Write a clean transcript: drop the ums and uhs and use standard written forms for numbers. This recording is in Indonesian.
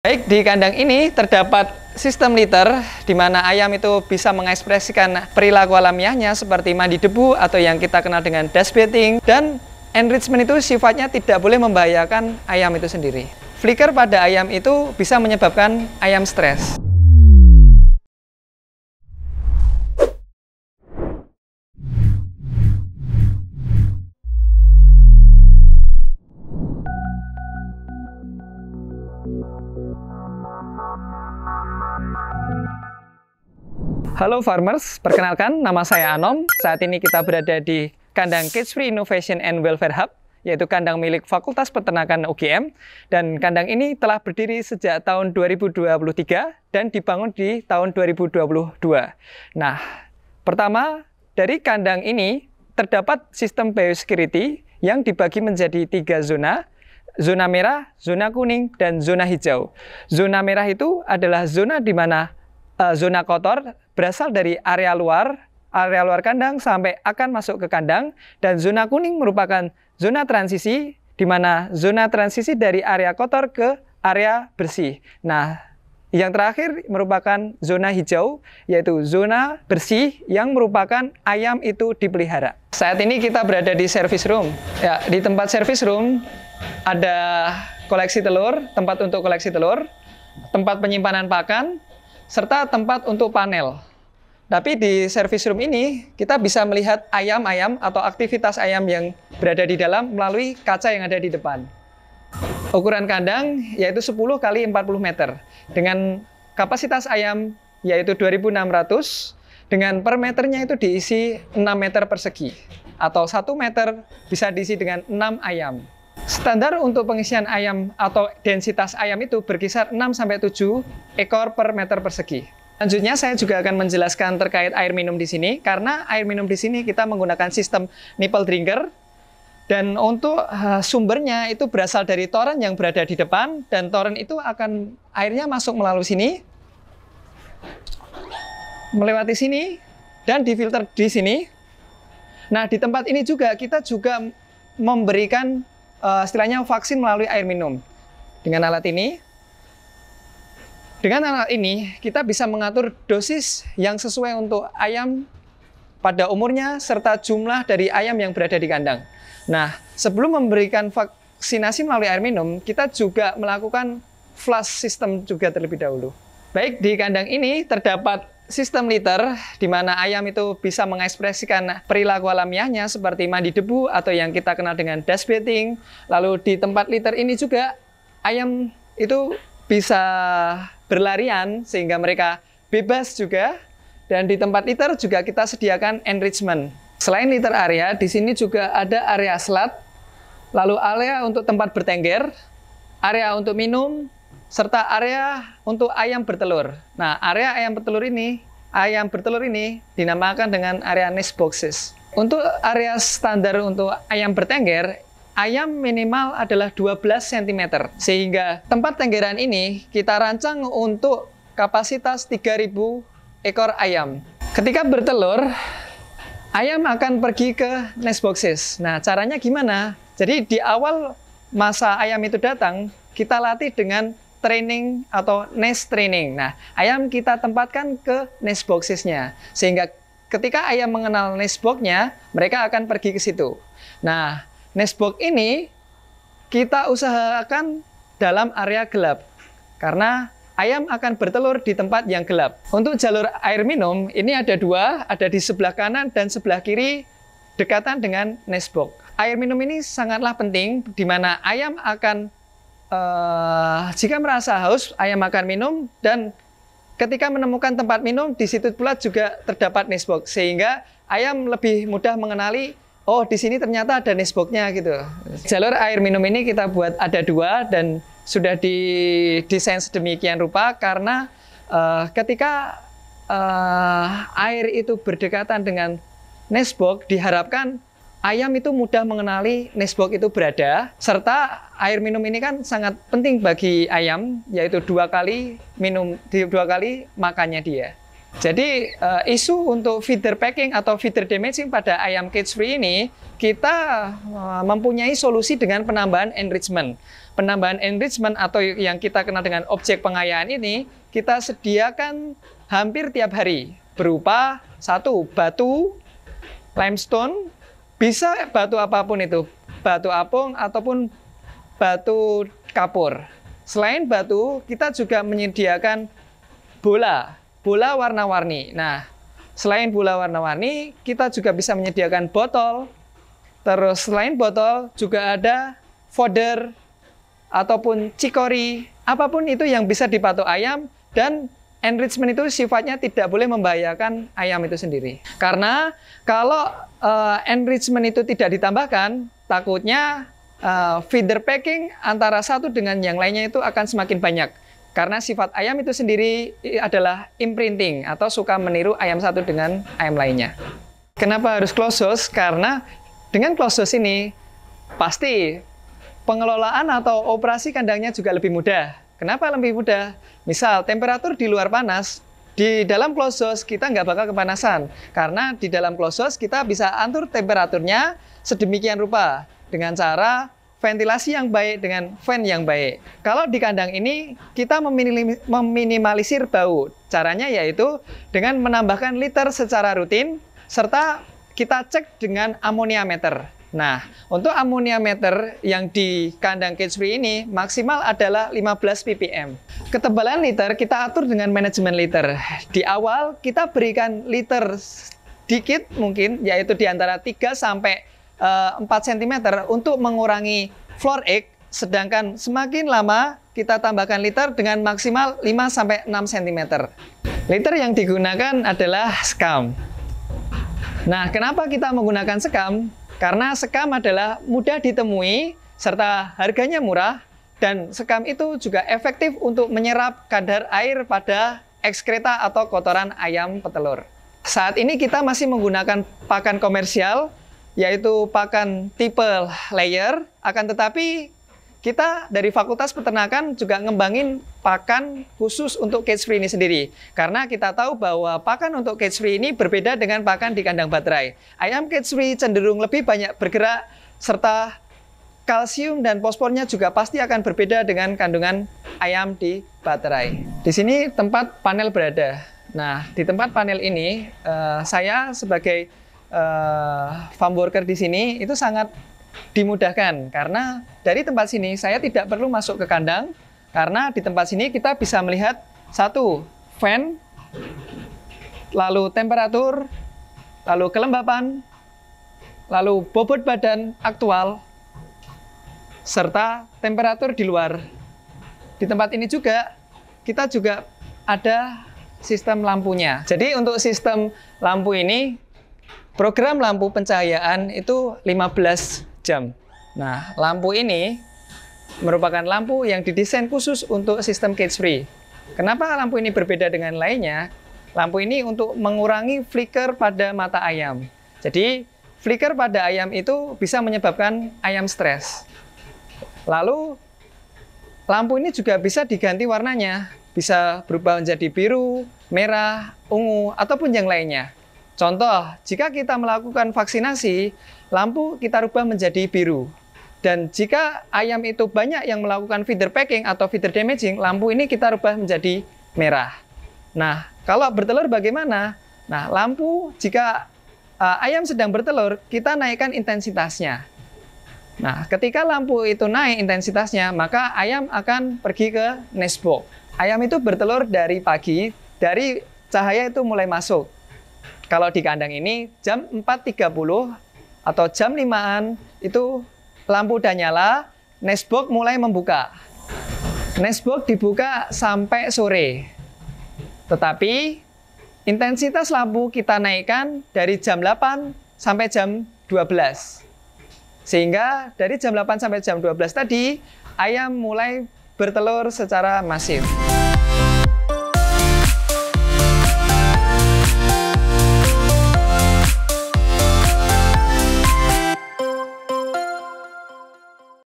Baik, di kandang ini terdapat sistem liter di mana ayam itu bisa mengekspresikan perilaku alamiahnya seperti mandi debu atau yang kita kenal dengan dust bathing, dan enrichment itu sifatnya tidak boleh membahayakan ayam itu sendiri. Flicker pada ayam itu bisa menyebabkan ayam stres. Halo farmers, perkenalkan nama saya Anom. Saat ini kita berada di kandang Cage Free Innovation and Welfare Hub, yaitu kandang milik Fakultas Peternakan UGM. Dan kandang ini telah berdiri sejak tahun 2023 dan dibangun di tahun 2022. Nah, pertama dari kandang ini terdapat sistem biosecurity yang dibagi menjadi 3 zona. Zona merah, zona kuning, dan zona hijau. Zona merah itu adalah zona di mana zona kotor berasal dari area luar kandang sampai akan masuk ke kandang, dan zona kuning merupakan zona transisi di mana zona transisi dari area kotor ke area bersih. Nah, yang terakhir merupakan zona hijau, yaitu zona bersih yang merupakan ayam itu dipelihara. Saat ini kita berada di service room. Ya, di tempat service room ada koleksi telur, tempat untuk koleksi telur, tempat penyimpanan pakan, serta tempat untuk panel. Tapi di service room ini kita bisa melihat ayam-ayam atau aktivitas ayam yang berada di dalam melalui kaca yang ada di depan. Ukuran kandang yaitu 10 kali 40 meter dengan kapasitas ayam yaitu 2.600, dengan per meternya itu diisi 6 meter persegi atau 1 meter bisa diisi dengan 6 ayam. Standar untuk pengisian ayam atau densitas ayam itu berkisar 6-7 ekor per meter persegi. Selanjutnya saya juga akan menjelaskan terkait air minum di sini, karena air minum di sini kita menggunakan sistem nipple drinker, dan untuk sumbernya itu berasal dari toren yang berada di depan, dan toren itu akan airnya masuk melalui sini, melewati sini, dan difilter di sini. Nah, di tempat ini juga kita juga memberikan istilahnya vaksin melalui air minum dengan alat ini. Dengan alat ini, kita bisa mengatur dosis yang sesuai untuk ayam pada umurnya, serta jumlah dari ayam yang berada di kandang. Nah, sebelum memberikan vaksinasi melalui air minum, kita juga melakukan flush system juga terlebih dahulu. Baik, di kandang ini terdapat sistem liter, di mana ayam itu bisa mengekspresikan perilaku alamiahnya seperti mandi debu atau yang kita kenal dengan dust bathing. Lalu di tempat liter ini juga, ayam itu bisa berlarian sehingga mereka bebas juga, dan di tempat liter juga kita sediakan enrichment. Selain liter area, di sini juga ada area slat, lalu area untuk tempat bertengger, area untuk minum, serta area untuk ayam bertelur. Nah, area ayam bertelur ini dinamakan dengan area nest boxes. Untuk area standar untuk ayam bertengger, ayam minimal adalah 12 cm, sehingga tempat tenggeran ini kita rancang untuk kapasitas 3.000 ekor ayam. Ketika bertelur, ayam akan pergi ke nest boxes. Nah, caranya gimana? Jadi di awal masa ayam itu datang, kita latih dengan training atau nest training. Nah, ayam kita tempatkan ke nest boxes-nya, sehingga ketika ayam mengenal nest box-nya, mereka akan pergi ke situ. Nah, nest box ini kita usahakan dalam area gelap, karena ayam akan bertelur di tempat yang gelap. Untuk jalur air minum, ini ada 2, ada di sebelah kanan dan sebelah kiri, dekatan dengan nest box. Air minum ini sangatlah penting, di mana ayam akan, jika merasa haus, ayam akan minum, dan ketika menemukan tempat minum, di situ pula juga terdapat nest box, sehingga ayam lebih mudah mengenali, oh, di sini ternyata ada nest box-nya gitu. Jalur air minum ini kita buat ada 2 dan sudah didesain sedemikian rupa karena ketika air itu berdekatan dengan nest box, diharapkan ayam itu mudah mengenali nest box itu berada, serta air minum ini kan sangat penting bagi ayam, yaitu 2 kali minum, 2 kali makannya dia. Jadi isu untuk feeder packing atau feeder damaging pada ayam cage free ini, kita mempunyai solusi dengan penambahan enrichment. penambahan enrichment atau yang kita kenal dengan objek pengayaan ini, kita sediakan hampir tiap hari berupa satu, batu, limestone, bisa batu apapun itu, batu apung ataupun batu kapur. Selain batu, kita juga menyediakan bola warna-warni. Nah, selain bola warna-warni, kita juga bisa menyediakan botol. Terus selain botol juga ada fodder ataupun cikori, apapun itu yang bisa dipatok ayam, dan enrichment itu sifatnya tidak boleh membahayakan ayam itu sendiri. Karena kalau enrichment itu tidak ditambahkan, takutnya feeder packing antara satu dengan yang lainnya itu akan semakin banyak. Karena sifat ayam itu sendiri adalah imprinting atau suka meniru ayam satu dengan ayam lainnya. Kenapa harus closed house? Karena dengan closed house ini pasti pengelolaan atau operasi kandangnya juga lebih mudah. Kenapa lebih mudah? Misal temperatur di luar panas, di dalam closed house kita nggak bakal kepanasan. Karena di dalam closed house kita bisa atur temperaturnya sedemikian rupa dengan cara ventilasi yang baik dengan fan yang baik. Kalau di kandang ini kita meminimalisir bau. Caranya yaitu dengan menambahkan liter secara rutin serta kita cek dengan ammoniameter. Nah, untuk ammoniameter yang di kandang cage free ini maksimal adalah 15 ppm. Ketebalan liter kita atur dengan manajemen liter. Di awal kita berikan liter sedikit mungkin, yaitu di antara 3 sampai 4 cm untuk mengurangi floor egg, sedangkan semakin lama kita tambahkan liter dengan maksimal 5 sampai 6 cm. Liter yang digunakan adalah sekam. Nah, kenapa kita menggunakan sekam? Karena sekam adalah mudah ditemui serta harganya murah, dan sekam itu juga efektif untuk menyerap kadar air pada ekskreta atau kotoran ayam petelur. Saat ini kita masih menggunakan pakan komersial, yaitu pakan tipe layer, akan tetapi kita dari Fakultas Peternakan juga ngembangin pakan khusus untuk cage free ini sendiri. Karena kita tahu bahwa pakan untuk cage free ini berbeda dengan pakan di kandang baterai. Ayam cage free cenderung lebih banyak bergerak, serta kalsium dan fosfornya juga pasti akan berbeda dengan kandungan ayam di baterai. Di sini tempat panel berada. Nah, di tempat panel ini saya sebagai farm worker di sini itu sangat dimudahkan, karena dari tempat sini saya tidak perlu masuk ke kandang, karena di tempat sini kita bisa melihat satu fan, lalu temperatur, lalu kelembapan, lalu bobot badan aktual, serta temperatur di luar. Di tempat ini juga kita juga ada sistem lampunya. Jadi untuk sistem lampu ini, program lampu pencahayaan itu 15 jam. Nah, lampu ini merupakan lampu yang didesain khusus untuk sistem cage free. Kenapa lampu ini berbeda dengan lainnya? Lampu ini untuk mengurangi flicker pada mata ayam. Jadi, flicker pada ayam itu bisa menyebabkan ayam stres. Lalu, lampu ini juga bisa diganti warnanya. Bisa berubah menjadi biru, merah, ungu, ataupun yang lainnya. Contoh, jika kita melakukan vaksinasi, lampu kita rubah menjadi biru. Dan jika ayam itu banyak yang melakukan feeder packing atau feeder damaging, lampu ini kita rubah menjadi merah. Nah, kalau bertelur bagaimana? Nah, lampu jika ayam sedang bertelur, kita naikkan intensitasnya. Nah, ketika lampu itu naik intensitasnya, maka ayam akan pergi ke nest box. Ayam itu bertelur dari pagi, dari cahaya itu mulai masuk. Kalau di kandang ini jam 4.30 atau jam 5-an itu lampu udah nyala, nest box mulai membuka. Nest box dibuka sampai sore. Tetapi intensitas lampu kita naikkan dari jam 8 sampai jam 12. Sehingga dari jam 8 sampai jam 12 tadi ayam mulai bertelur secara masif.